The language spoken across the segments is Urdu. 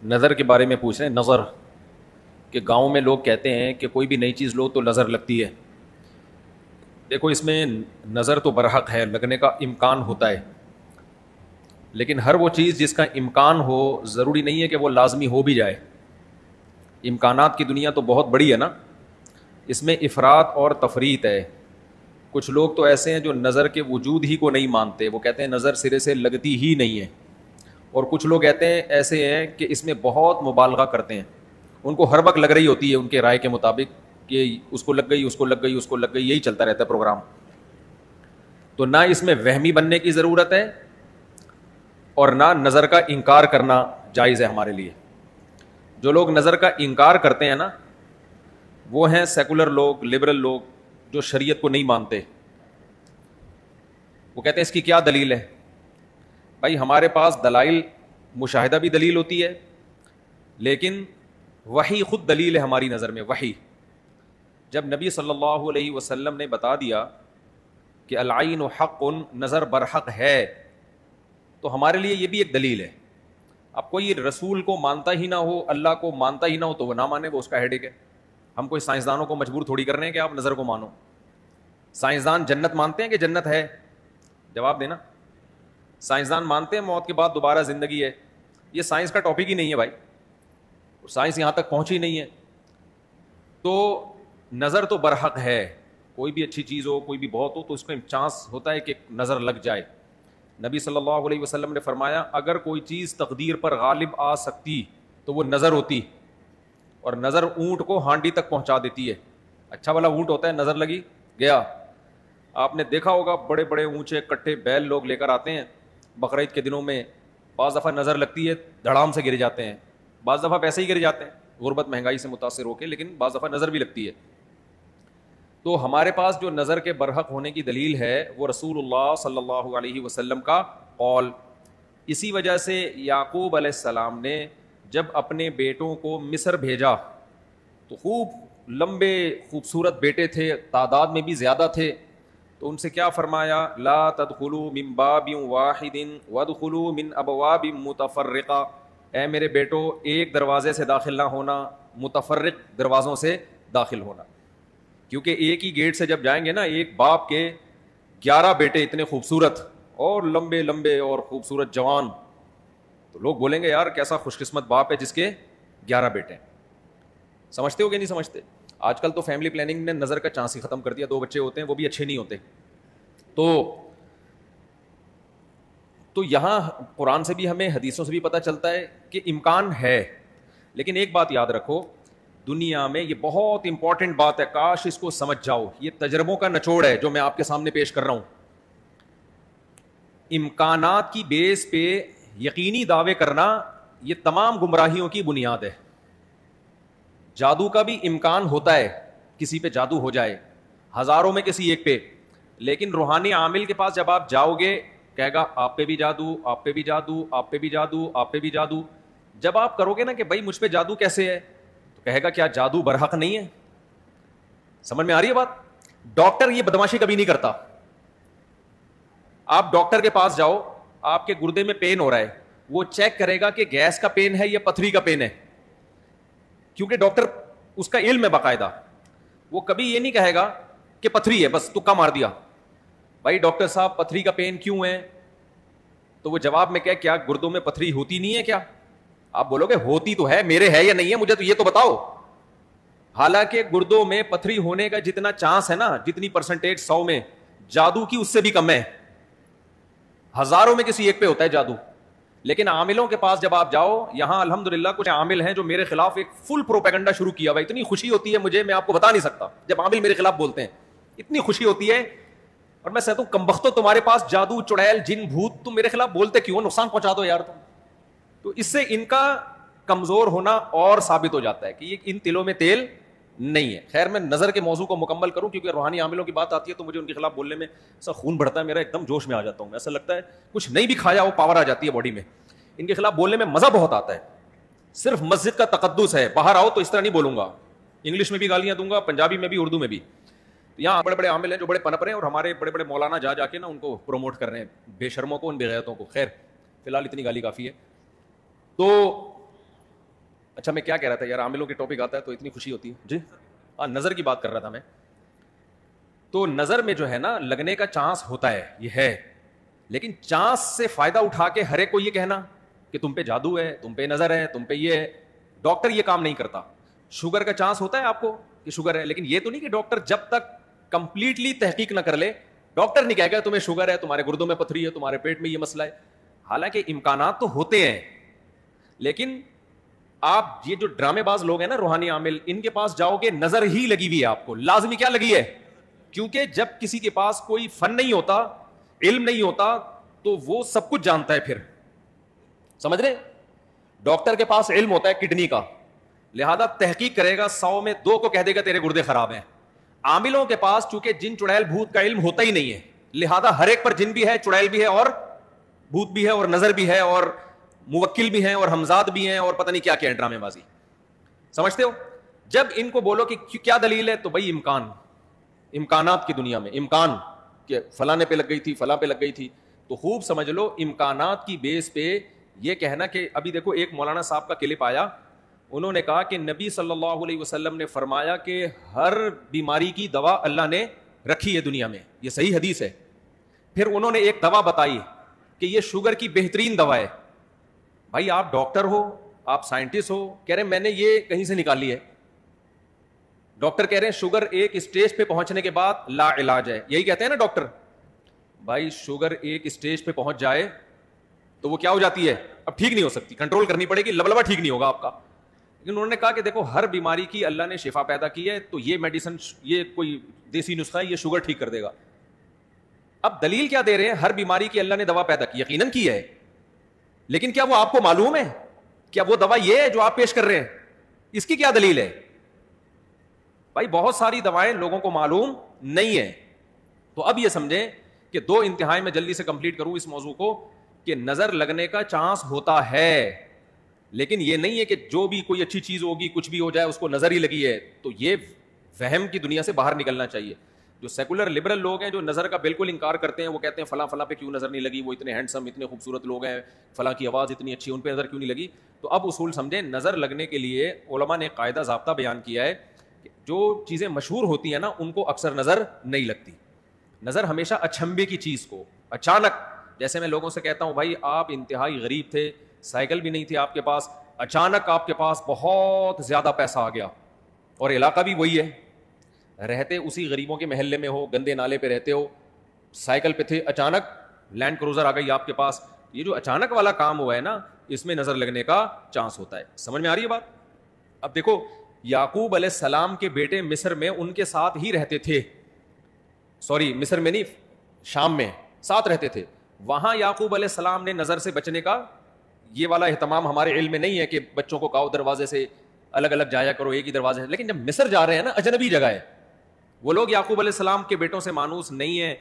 نظر کے بارے میں پوچھ رہے ہیں. نظر کہ گاؤں میں لوگ کہتے ہیں کہ کوئی بھی نئی چیز لو تو نظر لگتی ہے. دیکھو اس میں نظر تو برحق ہے, لگنے کا امکان ہوتا ہے, لیکن ہر وہ چیز جس کا امکان ہو ضروری نہیں ہے کہ وہ لازمی ہو بھی جائے. امکانات کی دنیا تو بہت بڑی ہے نا, اس میں افراط اور تفریط ہے. کچھ لوگ تو ایسے ہیں جو نظر کے وجود ہی کو نہیں مانتے, وہ کہتے ہیں نظر سرے سے لگتی ہی نہیں ہے. اور کچھ لوگ کہتے ہیں ایسے ہیں کہ اس میں بہت مبالغہ کرتے ہیں, ان کو ہر وقت لگ رہی ہوتی ہے ان کے رائے کے مطابق کہ اس کو لگ گئی, اس کو لگ گئی, اس کو لگ گئی, یہی چلتا رہتا ہے پروگرام. تو نہ اس میں وہمی بننے کی ضرورت ہے اور نہ نظر کا انکار کرنا جائز ہے ہمارے لیے. جو لوگ نظر کا انکار کرتے ہیں نا وہ ہیں سیکولر لوگ, لبرل لوگ, جو شریعت کو نہیں مانتے. وہ کہتے ہیں اس کی کیا دلیل ہے؟ بھائی ہمارے پاس دلائل, مشاہدہ بھی دلیل ہوتی ہے, لیکن وحی خود دلیل ہے ہماری نظر میں. وحی جب نبی صلی اللہ علیہ وسلم نے بتا دیا کہ العین حق, نظر برحق ہے, تو ہمارے لیے یہ بھی ایک دلیل ہے. اب کوئی رسول کو مانتا ہی نہ ہو, اللہ کو مانتا ہی نہ ہو, تو وہ نہ مانے, وہ اس کا ہیڈیک ہے. ہم کوئی سائنسدانوں کو مجبور تھوڑی کر رہے ہیں کہ آپ نظر کو مانو. سائنسدان جنت مانتے ہیں کہ جنت ہے؟ جواب دینا. سائنسدان مانتے ہیں موت کے بعد دوبارہ زندگی ہے؟ یہ سائنس کا ٹاپک ہی نہیں ہے بھائی, سائنس یہاں تک پہنچی نہیں ہے. تو نظر تو برحق ہے, کوئی بھی اچھی چیز ہو, کوئی بھی بہت ہو, تو اس کا چانس ہوتا ہے کہ نظر لگ جائے. نبی صلی اللہ علیہ وسلم نے فرمایا اگر کوئی چیز تقدیر پر غالب آ سکتی تو وہ نظر ہوتی, اور نظر اونٹ کو ہانڈی تک پہنچا دیتی ہے. اچھا والا اونٹ ہوتا ہے, نظر لگی گیا. آپ نے دیکھا ہوگا بڑے بڑے اونچے کٹھے بیل لوگ لے کر آتے ہیں بقرعید کے دنوں میں, بعض دفعہ نظر لگتی ہے دھڑام سے گر جاتے ہیں, بعض دفعہ پیسے ہی گر جاتے ہیں غربت مہنگائی سے متاثر ہو کے, لیکن بعض دفعہ نظر بھی لگتی ہے. تو ہمارے پاس جو نظر کے برحق ہونے کی دلیل ہے وہ رسول اللہ صلی اللہ علیہ وسلم کا قول. اسی وجہ سے یعقوب علیہ السلام نے جب اپنے بیٹوں کو مصر بھیجا تو خوب لمبے خوبصورت بیٹے تھے, تعداد میں بھی زیادہ تھے, تو ان سے کیا فرمایا؟ لا تدخلوا من باب واحد وادخلوا من ابواب متفرقہ. اے میرے بیٹو, ایک دروازے سے داخل نہ ہونا, متفرق دروازوں سے داخل ہونا. کیونکہ ایک ہی گیٹ سے جب جائیں گے نا, ایک باپ کے 11 بیٹے اتنے خوبصورت اور لمبے لمبے اور خوبصورت جوان, تو لوگ بولیں گے یار کیسا خوش قسمت باپ ہے جس کے 11 بیٹے ہیں. سمجھتے ہو کہ نہیں سمجھتے؟ آج کل تو فیملی پلاننگ نے نظر کا چانس ہی ختم کر دیا. 2 بچے ہوتے ہیں وہ بھی اچھے نہیں ہوتے. تو یہاں قرآن سے بھی ہمیں, حدیثوں سے بھی پتہ چلتا ہے کہ امکان ہے. لیکن ایک بات یاد رکھو, دنیا میں یہ بہت امپورٹنٹ بات ہے, کاش اس کو سمجھ جاؤ, یہ تجربوں کا نچوڑ ہے جو میں آپ کے سامنے پیش کر رہا ہوں. امکانات کی بیس پہ یقینی دعوے کرنا یہ تمام گمراہیوں کی بنیاد ہے. جادو کا بھی امکان ہوتا ہے, کسی پہ جادو ہو جائے, ہزاروں میں کسی ایک پہ, لیکن روحانی عامل کے پاس جب آپ جاؤ گے کہے گا آپ پہ بھی جادو, آپ پہ بھی جادو, آپ پہ بھی جادو, آپ پہ بھی جادو. جب آپ کرو گے نا کہ بھائی مجھ پہ جادو کیسے ہے, تو کہے گا کیا جادو برحق نہیں ہے؟ سمجھ میں آ رہی ہے بات؟ ڈاکٹر یہ بدماشی کبھی نہیں کرتا. آپ ڈاکٹر کے پاس جاؤ, آپ کے گردے میں پین ہو رہا ہے, وہ چیک کرے گا کہ گیس کا پین ہے یا پتھری کا پین ہے, کیونکہ ڈاکٹر اس کا علم ہے باقاعدہ. وہ کبھی یہ نہیں کہے گا کہ پتھری ہے بس تکا مار دیا. بھائی ڈاکٹر صاحب پتھری کا پین کیوں ہے؟ تو وہ جواب میں کیا گردوں میں پتھری ہوتی نہیں ہے کیا؟ آپ بولو گے ہوتی تو ہے, میرے ہے یا نہیں ہے مجھے تو یہ تو بتاؤ. حالانکہ گردوں میں پتھری ہونے کا جتنا چانس ہے نا, جتنی پرسنٹیج 100 میں, جادو کی اس سے بھی کم ہے. ہزاروں میں کسی ایک پہ ہوتا ہے جادو. لیکن عاملوں کے پاس جب آپ جاؤ, یہاں الحمدللہ کچھ عامل ہیں جو میرے خلاف ایک فل پروپیگنڈا شروع کیا ہوا. اتنی خوشی ہوتی ہے مجھے, میں آپ کو بتا نہیں سکتا, جب عامل میرے خلاف بولتے ہیں اتنی خوشی ہوتی ہے. اور میں کہتا ہوں کمبختو, تمہارے پاس جادو, چڑیل, جن, بھوت, تم میرے خلاف بولتے کیوں؟ نقصان پہنچا دو یار تم. تو اس سے ان کا کمزور ہونا اور ثابت ہو جاتا ہے کہ یہ ان تلوں میں تیل نہیں ہے. خیر میں نظر کے موضوع کو مکمل کروں, کیونکہ روحانی عاملوں کی بات آتی ہے تو مجھے ان کے خلاف بولنے میں ایسا خون بڑھتا ہے میرا, ایک دم جوش میں آ جاتا ہوں. ایسا لگتا ہے کچھ نہیں بھی کھایا ہو پاور آ جاتی ہے باڈی میں. ان کے خلاف بولنے میں مزہ بہت آتا ہے. صرف مسجد کا تقدس ہے, باہر آؤ تو اس طرح نہیں بولوں گا, انگلش میں بھی گالیاں دوں گا, پنجابی میں بھی, اردو میں بھی. یہاں بڑے بڑے عامل ہیں جو بڑے پنپ رہے ہیں, اور ہمارے بڑے بڑے مولانا جا کے نا ان کو پروموٹ کر رہے ہیں, بے شرموں کو, ان بے غیرتوں کو. خیر فی الحال اتنی گالی کافی ہے. تو اچھا میں کیا کہہ رہا تھا یار, عاملوں کے ٹاپک آتا ہے تو اتنی خوشی ہوتی ہے جی. ہاں نظر کی بات کر رہا تھا میں. تو نظر میں جو ہے نا لگنے کا چانس ہوتا ہے, یہ ہے, لیکن چانس سے فائدہ اٹھا کے ہر ایک کو یہ کہنا کہ تم پہ جادو ہے, تم پہ نظر ہے, تم پہ یہ ہے. ڈاکٹر یہ کام نہیں کرتا. شوگر کا چانس ہوتا ہے آپ کو کہ شوگر ہے, لیکن یہ تو نہیں کہ ڈاکٹر جب تک کمپلیٹلی تحقیق نہ کر لے, ڈاکٹر نہیں کہے گا تمہیں شوگر ہے, تمہارے گردوں میں پتھری ہے, تمہارے پیٹ میں یہ مسئلہ ہے. حالانکہ امکانات تو ہوتے ہیں, لیکن آپ یہ جو ڈرامے باز لوگ ہیں نا روحانی عامل, ان کے پاس جاؤ گے نظر ہی لگی ہوئی ہے آپ کو, لازمی کیا لگی ہے, کیونکہ جب کسی کے پاس کوئی فن نہیں ہوتا, علم نہیں ہوتا, تو وہ سب کچھ جانتا ہے. پھر سمجھ رہے, ڈاکٹر کے پاس علم ہوتا ہے کڈنی کا, لہذا تحقیق کرے گا, 100 میں 2 کو کہہ دے گا تیرے گردے خراب ہیں. عاملوں کے پاس چونکہ جن چڑیل بھوت کا علم ہوتا ہی نہیں ہے, لہذا ہر ایک پر جن بھی ہے, چڑیل بھی ہے, اور بھوت بھی ہے, اور نظر بھی ہے, اور موکل بھی ہیں, اور ہمزاد بھی ہیں, اور پتہ نہیں کیا کیا ہے ڈرامے بازی. سمجھتے ہو؟ جب ان کو بولو کہ کیا دلیل ہے, تو بھائی امکانات کی دنیا میں امکان کہ فلاں پہ لگ گئی تھی, فلاں پہ لگ گئی تھی, تو خوب سمجھ لو امکانات کی بیس پہ یہ کہنا کہ ابھی دیکھو ایک مولانا صاحب کا کلپ آیا, انہوں نے کہا کہ نبی صلی اللہ علیہ وسلم نے فرمایا کہ ہر بیماری کی دوا اللہ نے رکھی ہے دنیا میں, یہ صحیح حدیث ہے. پھر انہوں نے ایک دوا بتائی کہ یہ شوگر کی بہترین دوا ہے. بھائی آپ ڈاکٹر ہو, آپ سائنٹسٹ ہو, کہہ رہے ہیں میں نے یہ کہیں سے نکالی ہے. ڈاکٹر کہہ رہے ہیں شوگر ایک اسٹیج پہ پہنچنے کے بعد لا علاج ہے, یہی کہتے ہیں نا ڈاکٹر. بھائی شوگر ایک اسٹیج پہ پہنچ جائے تو وہ کیا ہو جاتی ہے, اب ٹھیک نہیں ہو سکتی, کنٹرول کرنی پڑے گی, لبلبا ٹھیک نہیں ہوگا آپ کا. لیکن انہوں نے کہا کہ دیکھو ہر بیماری کی اللہ نے شفا پیدا کی ہے, تو یہ میڈیسن, یہ کوئی دیسی نسخہ ہے, یہ شوگر ٹھیک کر دے گا. اب دلیل کیا دے رہے ہیں, ہر بیماری کی اللہ نے دوا پیدا کی, یقیناً کی ہے, لیکن کیا وہ آپ کو معلوم ہے, کیا وہ دوا یہ ہے جو آپ پیش کر رہے ہیں, اس کی کیا دلیل ہے؟ بھائی بہت ساری دوائیں لوگوں کو معلوم نہیں ہے. تو اب یہ سمجھیں کہ 2 انتہائی میں جلدی سے کمپلیٹ کروں اس موضوع کو, کہ نظر لگنے کا چانس ہوتا ہے, لیکن یہ نہیں ہے کہ جو بھی کوئی اچھی چیز ہوگی کچھ بھی ہو جائے اس کو نظر ہی لگی ہے. تو یہ وہم کی دنیا سے باہر نکلنا چاہیے. جو سیکولر لبرل لوگ ہیں جو نظر کا بالکل انکار کرتے ہیں, وہ کہتے ہیں فلاں فلاں پہ کیوں نظر نہیں لگی, وہ اتنے ہینڈسم اتنے خوبصورت لوگ ہیں, فلاں کی آواز اتنی اچھی, ان پہ نظر کیوں نہیں لگی. تو اب اصول سمجھیں, نظر لگنے کے لیے علماء نے قاعدہ ضابطہ بیان کیا ہے کہ جو چیزیں مشہور ہوتی ہیں نا ان کو اکثر نظر نہیں لگتی. نظر ہمیشہ اچھمبے کی چیز کو اچانک, جیسے میں لوگوں سے کہتا ہوں بھائی آپ انتہائی غریب تھے, سائیکل بھی نہیں تھی آپ کے پاس, اچانک آپ کے پاس بہت زیادہ پیسہ آ گیا, اور علاقہ بھی وہی ہے, رہتے اسی غریبوں کے محلے میں ہو, گندے نالے پہ رہتے ہو, سائیکل پہ تھے, اچانک لینڈ کروزر آ گئی آپ کے پاس. یہ جو اچانک والا کام ہوا ہے نا, اس میں نظر لگنے کا چانس ہوتا ہے. سمجھ میں آ رہی ہے بات؟ اب دیکھو یعقوب علیہ السلام کے بیٹے مصر میں ان کے ساتھ ہی رہتے تھے, سوری مصر میں نہیں, شام میں ساتھ رہتے تھے. وہاں یعقوب علیہ السلام نے نظر سے بچنے کا یہ والا اہتمام ہمارے علم میں نہیں ہے کہ بچوں کو کہو دروازے سے الگ الگ جایا کرو, ایک ہی دروازے سے. لیکن جب مصر جا رہے ہیں نا, اجنبی جگہ ہے, وہ لوگ یعقوب علیہ السلام کے بیٹوں سے مانوس نہیں ہیں.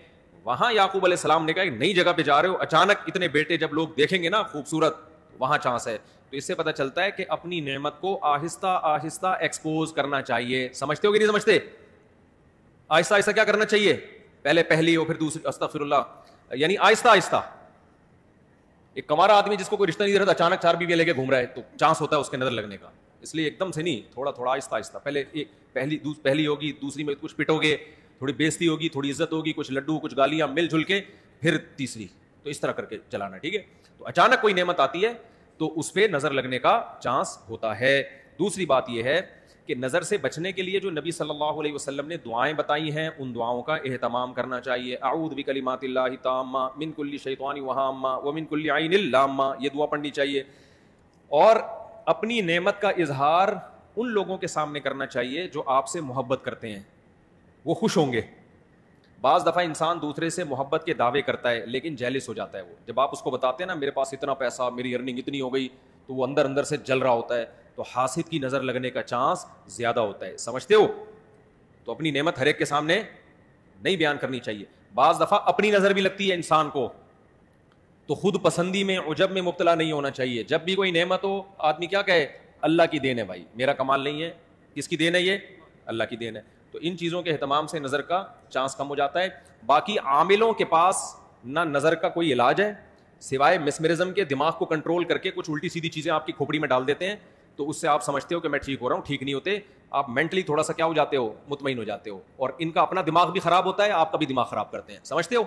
وہاں یعقوب علیہ السلام نے کہا کہ نئی جگہ پہ جا رہے ہو, اچانک اتنے بیٹے جب لوگ دیکھیں گے نا خوبصورت, وہاں چانس ہے. تو اس سے پتہ چلتا ہے کہ اپنی نعمت کو آہستہ آہستہ ایکسپوز کرنا چاہیے. سمجھتے ہو کہ نہیں سمجھتے؟ آہستہ آہستہ کیا کرنا چاہیے, پہلے پہلی ہو پھر دوسری, استغفر اللہ, یعنی آہستہ آہستہ. ایک کمارا آدمی جس کو کوئی رشتہ نہیں دے رہا, اچانک 4 بیویاں لے کے گھوم رہا ہے, تو چانس ہوتا ہے اس کے نظر لگنے کا. اس لیے ایک دم سے نہیں, تھوڑا تھوڑا آہستہ آہستہ, پہلے ایک پہلی ہوگی, دوسری میں کچھ پٹو گے, تھوڑی بےزتی ہوگی, تھوڑی عزت ہوگی, کچھ لڈو کچھ گالیاں مل جل کے, پھر تیسری. تو اس طرح کر کے چلانا, ٹھیک ہے. تو اچانک کوئی نعمت آتی ہے تو اس پہ نظر لگنے کا چانس ہوتا ہے. دوسری بات یہ ہے کہ نظر سے بچنے کے لیے جو نبی صلی اللہ علیہ وسلم نے دعائیں بتائی ہیں, ان دعاؤں کا اہتمام کرنا چاہیے. اعوذ بکلمات اللہ التامہ من کل شیطان وہامہ ومن کل عین لامہ, یہ دعا پڑھنی چاہیے. اور اپنی نعمت کا اظہار ان لوگوں کے سامنے کرنا چاہیے جو آپ سے محبت کرتے ہیں, وہ خوش ہوں گے. بعض دفعہ انسان دوسرے سے محبت کے دعوے کرتا ہے لیکن جیلس ہو جاتا ہے. وہ جب آپ اس کو بتاتے ہیں نا میرے پاس اتنا پیسہ, میری ارننگ اتنی ہو گئی, تو وہ اندر اندر سے جل رہا ہوتا ہے. تو حاسد کی نظر لگنے کا چانس زیادہ ہوتا ہے. سمجھتے ہو؟ تو اپنی نعمت ہر ایک کے سامنے نہیں بیان کرنی چاہیے. بعض دفعہ اپنی نظر بھی لگتی ہے انسان کو, تو خود پسندی میں عجب میں مبتلا نہیں ہونا چاہیے. جب بھی کوئی نعمت ہو آدمی کیا کہے, اللہ کی دین ہے بھائی, میرا کمال نہیں ہے. کس کی دین ہے یہ؟ اللہ کی دین ہے. تو ان چیزوں کے اہتمام سے نظر کا چانس کم ہو جاتا ہے. باقی عاملوں کے پاس نہ نظر کا کوئی علاج ہے سوائے مسمرزم کے, دماغ کو کنٹرول کر کے کچھ الٹی سیدھی چیزیں آپ کی کھوپڑی میں ڈال دیتے ہیں تو اس سے آپ سمجھتے ہو کہ میں ٹھیک ہو رہا ہوں. ٹھیک نہیں ہوتے, آپ مینٹلی تھوڑا سا کیا ہو جاتے ہو, مطمئن ہو جاتے ہو, اور ان کا اپنا دماغ بھی خراب ہوتا ہے, آپ کا بھی دماغ خراب کرتے ہیں. سمجھتے ہو؟